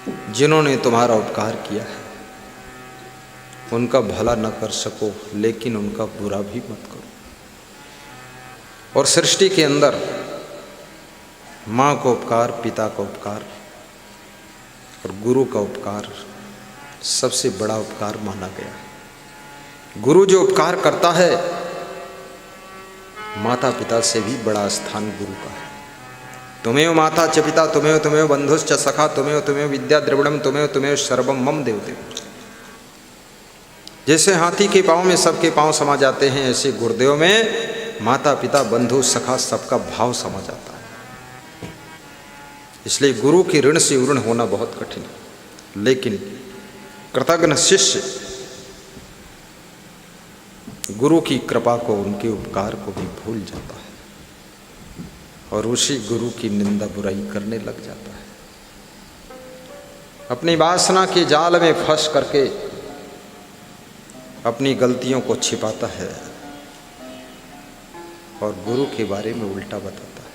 जिन्होंने तुम्हारा उपकार किया है उनका भला न कर सको, लेकिन उनका बुरा भी मत करो। और सृष्टि के अंदर माँ का उपकार, पिता का उपकार और गुरु का उपकार सबसे बड़ा उपकार माना गया है। गुरु जो उपकार करता है, माता पिता से भी बड़ा स्थान गुरु का है। तुमेव माता च पिता, तुमेव बंधुश्च सखा, तुमेव विद्या द्रविड़म, तुमेव सर्वम मम देवदेव। जैसे हाथी के पाँव में सबके पाँव समा जाते हैं, ऐसे गुरुदेव में माता पिता बंधु सखा सबका भाव समा जाता है। इसलिए गुरु के ऋण से ऋण होना बहुत कठिन है, लेकिन कृतज्ञ शिष्य गुरु की कृपा को, उनके उपकार को भी भूल जाता है और उसी गुरु की निंदा बुराई करने लग जाता है। अपनी वासना के जाल में फंस करके अपनी गलतियों को छिपाता है और गुरु के बारे में उल्टा बताता है,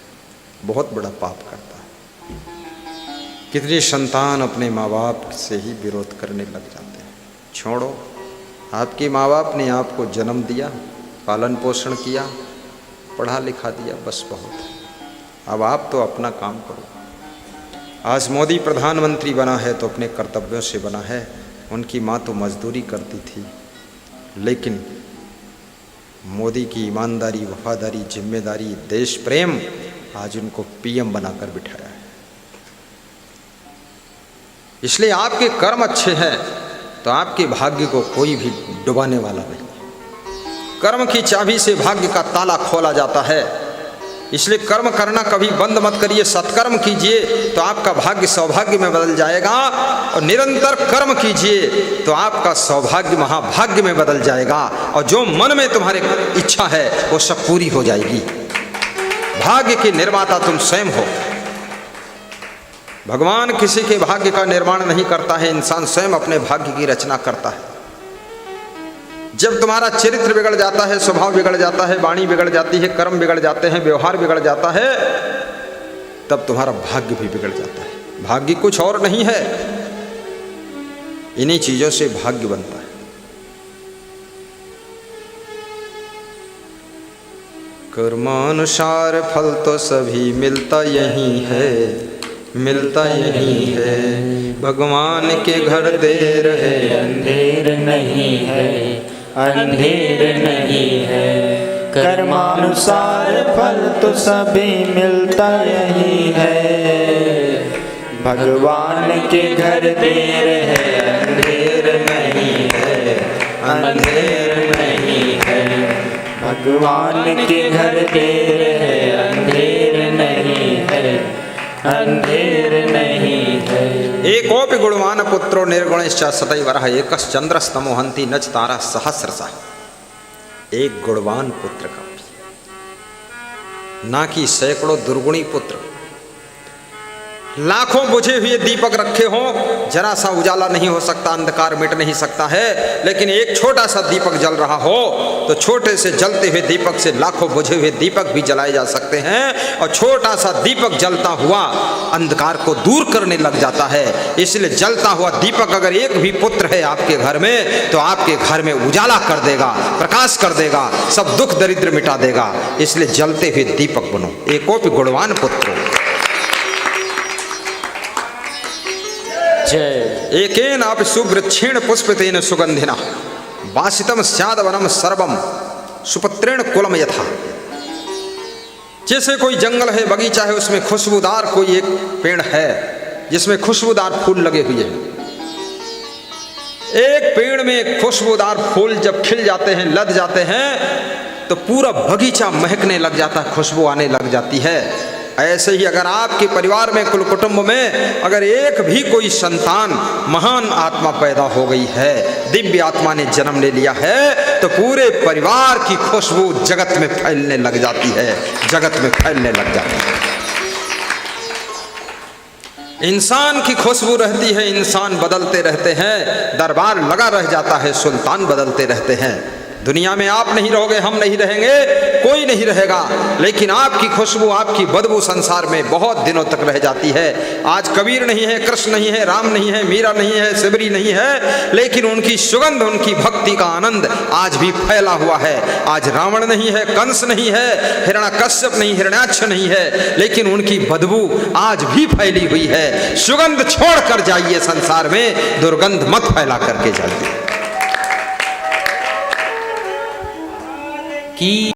बहुत बड़ा पाप करता है। कितनी संतान अपने माँ बाप से ही विरोध करने लग जाते हैं। छोड़ो, आपके माँ बाप ने आपको जन्म दिया, पालन पोषण किया, पढ़ा लिखा दिया, बस बहुत है। अब आप तो अपना काम करो। आज मोदी प्रधानमंत्री बना है तो अपने कर्तव्यों से बना है। उनकी माँ तो मजदूरी करती थी, लेकिन मोदी की ईमानदारी, वफादारी, जिम्मेदारी, देश प्रेम आज उनको पीएम बनाकर बिठाया है। इसलिए आपके कर्म अच्छे हैं तो आपके भाग्य को कोई भी डुबाने वाला नहीं। कर्म की चाबी से भाग्य का ताला खोला जाता है। इसलिए कर्म करना कभी बंद मत करिए। सत्कर्म कीजिए तो आपका भाग्य सौभाग्य में बदल जाएगा, और निरंतर कर्म कीजिए तो आपका सौभाग्य महाभाग्य में बदल जाएगा, और जो मन में तुम्हारे इच्छा है वो सब पूरी हो जाएगी। भाग्य के निर्माता तुम स्वयं हो। भगवान किसी के भाग्य का निर्माण नहीं करता है, इंसान स्वयं अपने भाग्य की रचना करता है। जब तुम्हारा चरित्र बिगड़ जाता है, स्वभाव बिगड़ जाता है, वाणी बिगड़ जाती है, कर्म बिगड़ जाते हैं, व्यवहार बिगड़ जाता है, तब तुम्हारा भाग्य भी बिगड़ जाता है। भाग्य कुछ और नहीं है, इन्हीं चीजों से भाग्य बनता है। कर्मानुसार फल तो सभी मिलता यही है, मिलता यही है। भगवान के घर देर है, अंधेर नहीं है, अंधेर नहीं है। कर्मानुसार फल तो सभी मिलता यही है। भगवान के घर देर है, अंधेर नहीं है, अंधेर नहीं है। भगवान के घर देर है, अंधेर नहीं है, अंधेर नहीं है। एकोपि गुणवान पुत्रो निर्गुणश्च सदैवरः एकश्चंद्रस्तमो हन्ति नच तारा सहस्रशः। एक गुणवान पुत्र का, ना कि सैकड़ों दुर्गुणी पुत्र। लाखों बुझे हुए दीपक रखे हो, जरा सा उजाला नहीं हो सकता, अंधकार मिट नहीं सकता है। लेकिन एक छोटा सा दीपक जल रहा हो तो छोटे से जलते हुए दीपक से लाखों बुझे हुए दीपक भी जलाए जा सकते हैं, और छोटा सा दीपक जलता हुआ अंधकार को दूर करने लग जाता है। इसलिए जलता हुआ दीपक अगर एक भी पुत्र है आपके घर में तो आपके घर में उजाला कर देगा, प्रकाश कर देगा, सब दुख दरिद्र मिटा देगा। इसलिए जलते हुए दीपक बनो। एकोपि गुणवान पुत्र एकेन अपि सुवृक्षेण पुष्पितेन सुगंधिना वासितम स्याद वनम सर्वम सुपत्रेण कुलम यथा। जैसे कोई जंगल है, बगीचा है, उसमें खुशबूदार कोई एक पेड़ है जिसमें खुशबूदार फूल लगे हुए हैं। एक पेड़ में खुशबूदार फूल जब खिल जाते हैं, लद जाते हैं, तो पूरा बगीचा महकने लग जाता है, खुशबू आने लग जाती है। ऐसे ही अगर आपके परिवार में, कुल कुटुंब में अगर एक भी कोई संतान महान आत्मा पैदा हो गई है, दिव्य आत्मा ने जन्म ले लिया है, तो पूरे परिवार की खुशबू जगत में फैलने लग जाती है, जगत में फैलने लग जाती है। इंसान की खुशबू रहती है, इंसान बदलते रहते हैं, दरबार लगा रह जाता है, सुल्तान बदलते रहते हैं, दुनिया में आप नहीं रहोगे, हम नहीं रहेंगे, कोई नहीं रहेगा, लेकिन आपकी खुशबू, आपकी बदबू संसार में बहुत दिनों तक रह जाती है। आज कबीर नहीं है, कृष्ण नहीं है, राम नहीं है, मीरा नहीं है, सिबरी नहीं है, लेकिन उनकी सुगंध, उनकी भक्ति का आनंद आज भी फैला हुआ है। आज रावण नहीं है, कंस नहीं है, हिरण्यकश्यप नहीं, हिरण्याक्ष नहीं है, लेकिन उनकी बदबू आज भी फैली हुई है। सुगंध छोड़ कर जाइए संसार में, दुर्गंध मत फैला करके जाइए। की